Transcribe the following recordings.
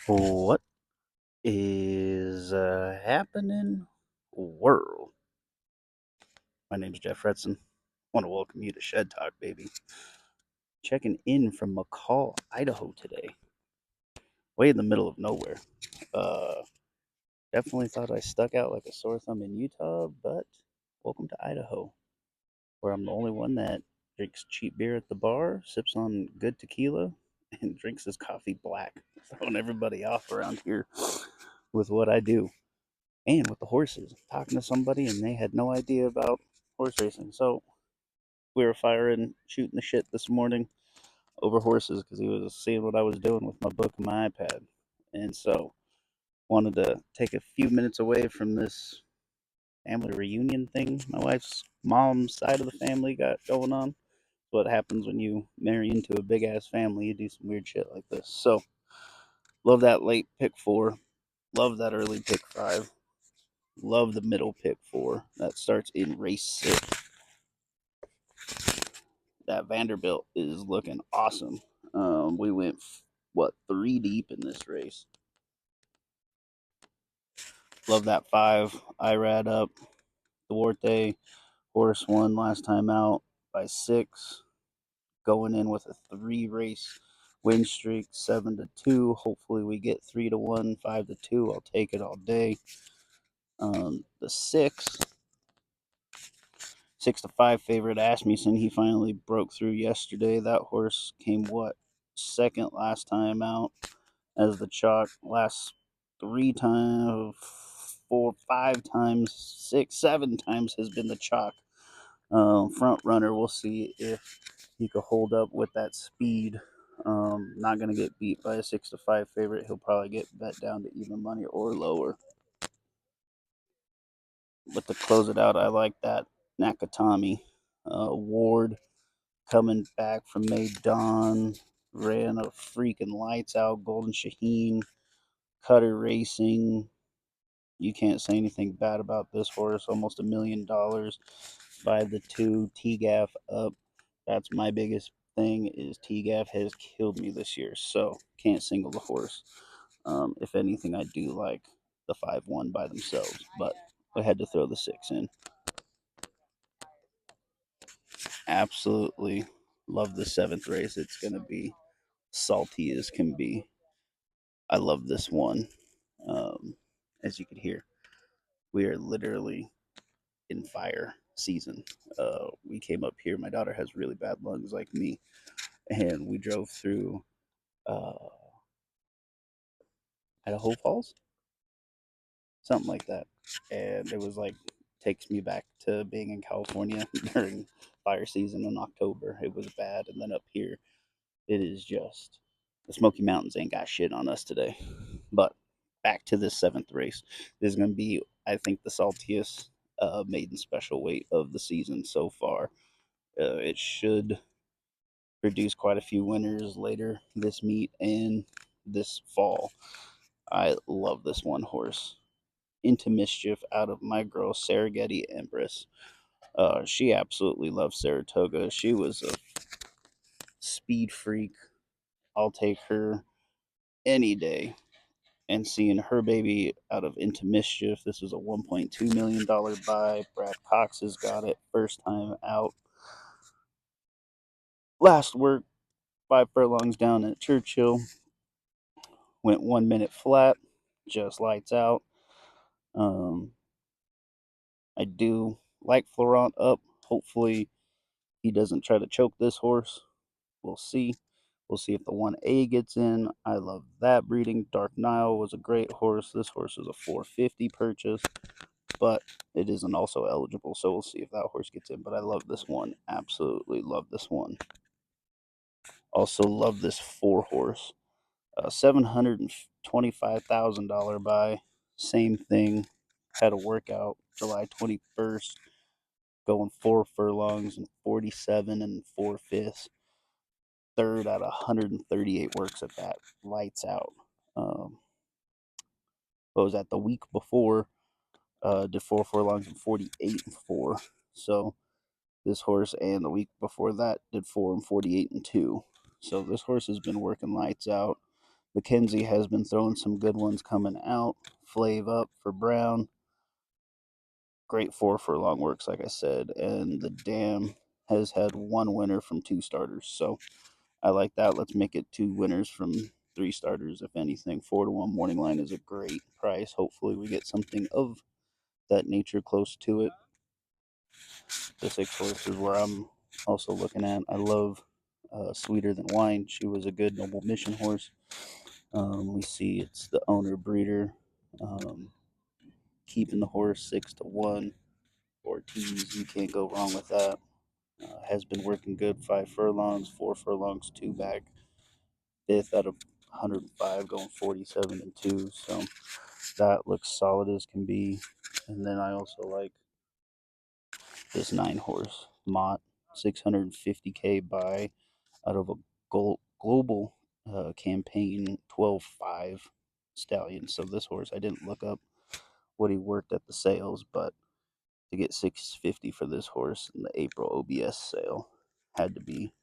What is happening, world? My name's Jeff Redson. Want to welcome you to Shed Talk, baby. Checking in from McCall, Idaho today, way in the middle of nowhere. Uh, Definitely thought I stuck out like a sore thumb in Utah, but welcome to Idaho, where I'm the only one that drinks cheap beer at the bar, sips on good tequila, and drinks his coffee black, throwing everybody off around here with what I do. And with the horses, talking to somebody and they had no idea about horse racing. So we were shooting the shit this morning over horses because he was seeing what I was doing with my book and my iPad. And so wanted to take a few minutes away from this family reunion thing my wife's mom's side of the family got going on. What happens when you marry into a big ass family, you do some weird shit like this. So love that late pick four, love that early pick five, love the middle pick four that starts in race six. That Vanderbilt is looking awesome. We went three deep in this race. Love that five. Irad up. Duarte horse won last time out by 6. Going in with a 3 race win streak, 7-2. Hopefully we get 3-1, 5-2. I'll take it all day. The 6-5 favorite Asmussen, he finally broke through yesterday. That horse came second last time out as the chalk. Last 3 times, 4, 5 times, 6, 7 times has been the chalk. Front runner. We'll see if he could hold up with that speed. Not going to get beat by a 6-5 favorite. He'll probably get bet down to even money or lower. But to close it out, I like that Nakatomi. Ward coming back from Maidon, ran a freaking lights out. Golden Shaheen, Cutter Racing. You can't say anything bad about this horse. Almost $1 million by the 2. T-Gaff up. That's my biggest thing is T-Gaff has killed me this year. So can't single the horse. If anything, I do like the 5-1 by themselves, but I had to throw the 6 in. Absolutely love the 7th race. It's going to be salty as can be. I love this one. As you can hear, we are literally in fire season. We came up here. My daughter has really bad lungs, like me, and we drove through uh, Idaho Falls, something like that, and it was like takes me back to being in California during fire season in October. It was bad, and then up here, it is just the Smoky Mountains ain't got shit on us today. But back to this 7th race. This is going to be, I think, the saltiest maiden special weight of the season so far. It should produce quite a few winners later this meet and this fall. I love this one horse. Into Mischief out of my girl Sarageti Empress. She absolutely loves Saratoga. She was a speed freak. I'll take her any day. And seeing her baby out of Into Mischief, this was a $1.2 million buy. Brad Cox has got it first time out. Last work 5 furlongs down at Churchill. Went 1 minute flat, just lights out. Um, I do like Florent up. Hopefully, he doesn't try to choke this horse. We'll see. We'll see if the 1A gets in. I love that breeding. Dark Nile was a great horse. This horse is a 450 purchase, but it isn't also eligible, so we'll see if that horse gets in. But I love this one. Absolutely love this one. Also love this 4 horse. $725,000 buy. Same thing. Had a workout July 21st, going 4 furlongs and 47 and 4/5. Third out of 138 works at that. Lights out. What was that? The week before, did 4 furlongs and 48 and 4. So this horse, and the week before that did 4 and 48 and 2. So this horse has been working lights out. Mackenzie has been throwing some good ones coming out. Flav up for Brown. Great 4 furlong works, like I said. And the Dam has had 1 winner from 2 starters. So I like that. Let's make it 2 winners from 3 starters, if anything. 4-1 morning line is a great price. Hopefully, we get something of that nature close to it. The 6 horse is where I'm also looking at. I love Sweeter Than Wine. She was a good Noble Mission horse. We see it's the owner breeder um, keeping the horse 6-1. Ortiz, you can't go wrong with that. Has been working good. 5 furlongs, 4 furlongs, 2 back. Fifth out of 105, going 47-2. So that looks solid as can be. And then I also like this 9 horse Mott, 650K buy out of a global campaign 12-5 stallion. So this horse, I didn't look up what he worked at the sales, but to get 650 for this horse in the April OBS sale had to be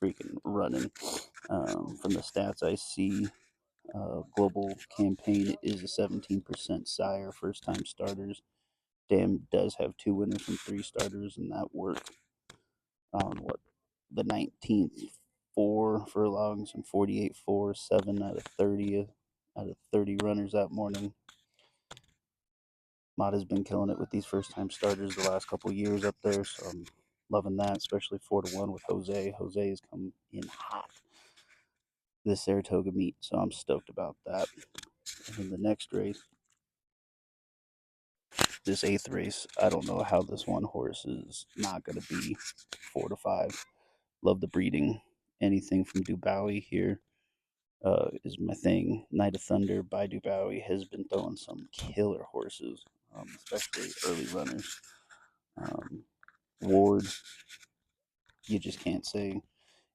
freaking running. From the stats I see, global campaign is a 17% sire, first time starters. Dam does have 2 winners from 3 starters, and that worked on the 19th. 4 furlongs and 48-4, 7 out of 30 runners that morning. Mod has been killing it with these first time starters the last couple years up there, so I'm loving that, especially 4-1 with Jose. Jose has come in hot this Saratoga meet, so I'm stoked about that. And then the next race, this 8th race, I don't know how this one horse is not going to be 4-5. Love the breeding. Anything from Dubowie here is my thing. Night of Thunder by Dubowie has been throwing some killer horses, especially early runners. Ward, you just can't say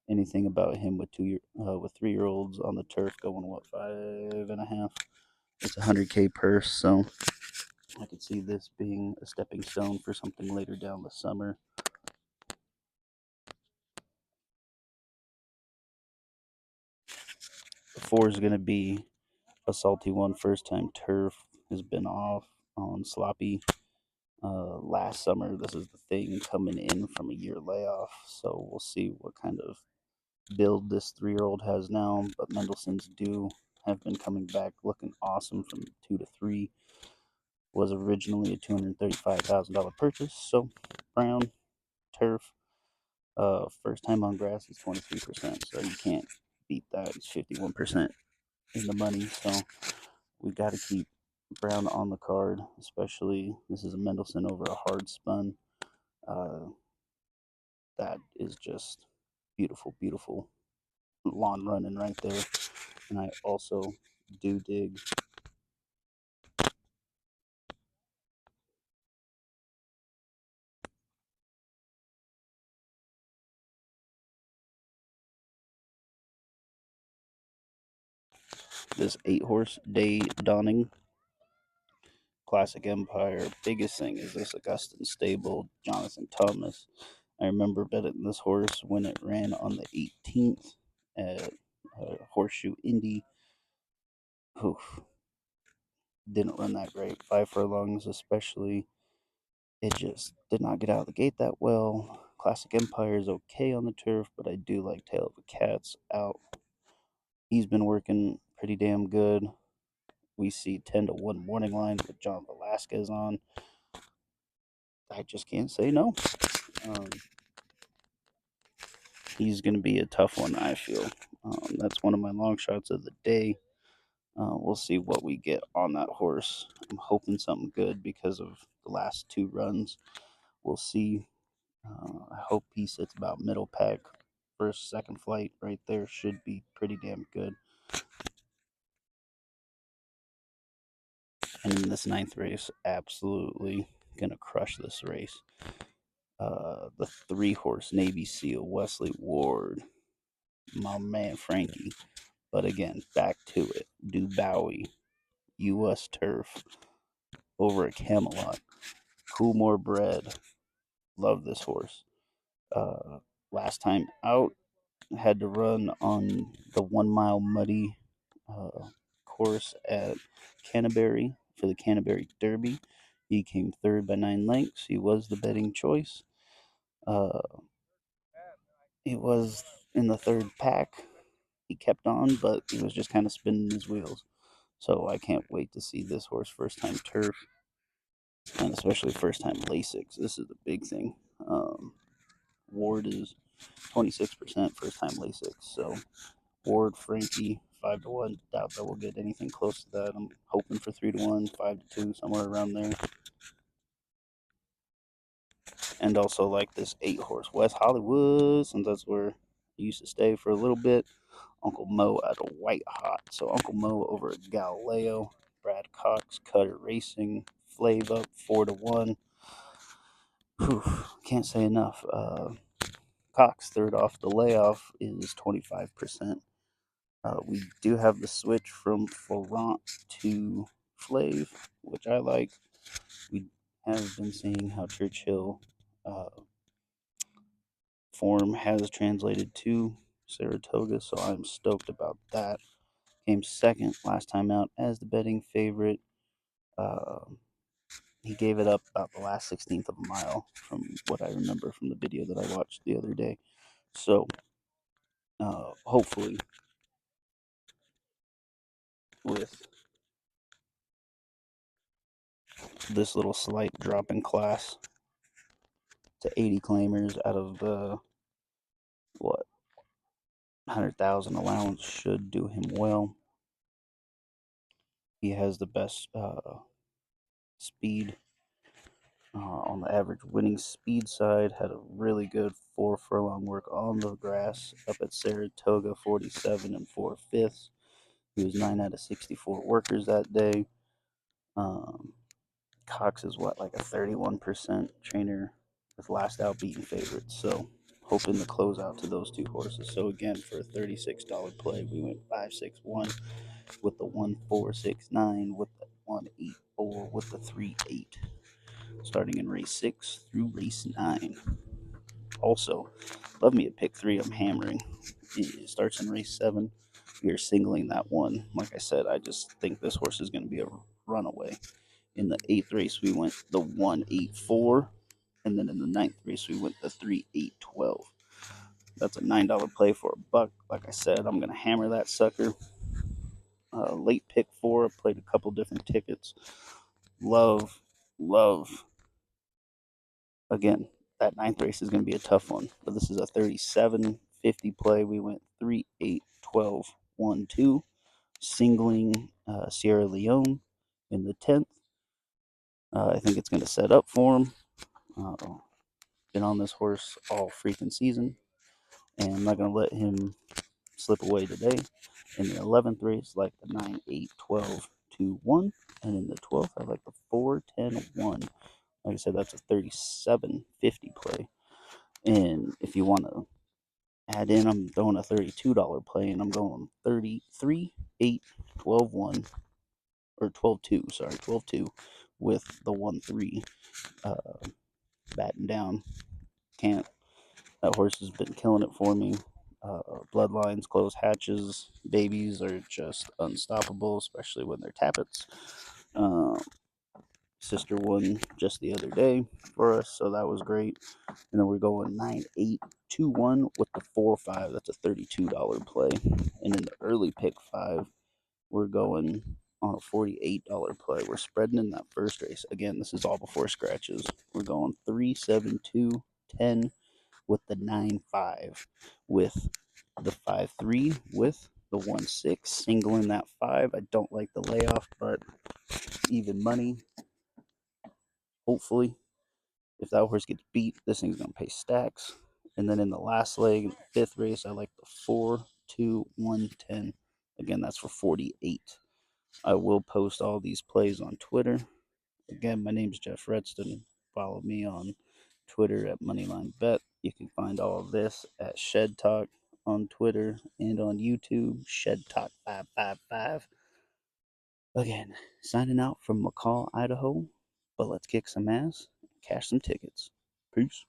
anything about him with 3-year-olds on the turf going what 5.5. It's 100K purse, so I could see this being a stepping stone for something later down the summer. The 4 is going to be a salty one. First time turf, has been off on sloppy last summer. This is the thing coming in from a year layoff, so we'll see what kind of build this 3-year-old has now. But Mendelssohn's do have been coming back looking awesome from 2 to 3. Was originally a $235,000 purchase. So Brown turf, first time on grass is 23%. So you can't beat that. It's 51% in the money. So we got to keep Brown on the card, especially this is a Mendelssohn over a hard spun. Uh, that is just beautiful, beautiful lawn running right there. And I also do dig this 8 horse Day Dawning Classic Empire. Biggest thing is this Augustin stable, Jonathan Thomas. I remember betting this horse when it ran on the 18th at Horseshoe Indy. Oof, didn't run that great. 5 furlongs, especially. It just did not get out of the gate that well. Classic Empire is okay on the turf, but I do like Tail of a Cat's out. He's been working pretty damn good. We see 10-1 morning line with John Velasquez on. I just can't say no. Um, he's going to be a tough one, I feel. That's one of my long shots of the day. We'll see what we get on that horse. I'm hoping something good because of the last 2 runs. We'll see. I hope he sits about middle pack. First, second flight right there should be pretty damn good. And in this 9th race, absolutely going to crush this race. The 3-horse Navy SEAL, Wesley Ward, my man Frankie. But again, back to it. Dubowie, U.S. turf, over at Camelot. Coolmore bred. Love this horse. Last time out, had to run on the 1 mile muddy course at Canterbury for the Canterbury Derby. He came third by 9 lengths. He was the betting choice. Uh, it was in the third pack. He kept on, but he was just kind of spinning his wheels. So I can't wait to see this horse first time turf, and especially first time Lasix. This is the big thing. Ward is 26% first time Lasix. So Ward, Frankie, 5-1. Doubt that we'll get anything close to that. I'm hoping for 3-1, 5-2, somewhere around there. And also like this 8 horse West Hollywood, since that's where I used to stay for a little bit. Uncle Mo out of White Hot. So Uncle Mo over at Galileo. Brad Cox, Cutter Racing, Flav up 4-1. Whew, can't say enough. Cox third off the layoff is 25%. We do have the switch from Florent to Flav, which I like. We have been seeing how Churchill form has translated to Saratoga, so I'm stoked about that. Came second last time out as the betting favorite. Uh, he gave it up about the last 16th of a mile, from what I remember from the video that I watched the other day. So, hopefully, with this little slight drop in class to 80 claimers out of the, what, 100,000 allowance should do him well. He has the best speed on the average winning speed side. Had a really good 4 furlong work on the grass up at Saratoga, 47 and 4/5. He was 9 out of 64 workers that day. Um, Cox is what, like a 31% trainer with last out beaten favorites. So hoping to close out to those 2 horses. So again, for a $36 play, we went 5-6-1 with the 1-4-6-9 with the 1-8-4 with the 3-8. Starting in race 6 through race 9. Also, love me a pick 3. I'm hammering. It starts in race 7. We are singling that one. Like I said, I just think this horse is going to be a runaway. In the 8th race, we went the 1-8-4. And then in the 9th race, we went the 3-8-12. That's a $9 play for a buck. Like I said, I'm going to hammer that sucker. Late pick 4. I played a couple different tickets. Love. Again, that 9th race is going to be a tough one, but this is a 37-50 play. We went 3-8-12-1-2, singling Sierra Leone in the 10th. I think it's going to set up for him. Been on this horse all freaking season, and I'm not going to let him slip away today. In the 11th race, like the 9-8-12-2-1, and in the 12th, I like the 4-10-1. Like I said, that's a 37-50 play. And if you want to add in, I'm throwing a $32 play, and I'm going 33, 8, 12, 1, or 12, 2, sorry, 12, 2 with the 1, 3 batting down. Can't. That horse has been killing it for me. Bloodlines, closed hatches, babies are just unstoppable, especially when they're tappets. Sister won just the other day for us, so that was great. And then we're going 9-8-2-1 with the 4-5. That's a $32 play. And in the early pick 5, we're going on a $48 play. We're spreading in that first race. Again, this is all before scratches. We're going 3-7-2-10 with the 9-5, with the 5-3, with the 1-6, singling that 5. I don't like the layoff, but even money, hopefully. If that horse gets beat, this thing's going to pay stacks. And then in the last leg, 5th race, I like the 4-2-1-10. Again, that's for 48. I will post all these plays on Twitter. Again, my name is Jeff Redston. Follow me on Twitter at MoneylineBet. You can find all of this at ShedTalk on Twitter and on YouTube, ShedTalk555. Again, signing out from McCall, Idaho. But let's kick some ass and cash some tickets. Peace.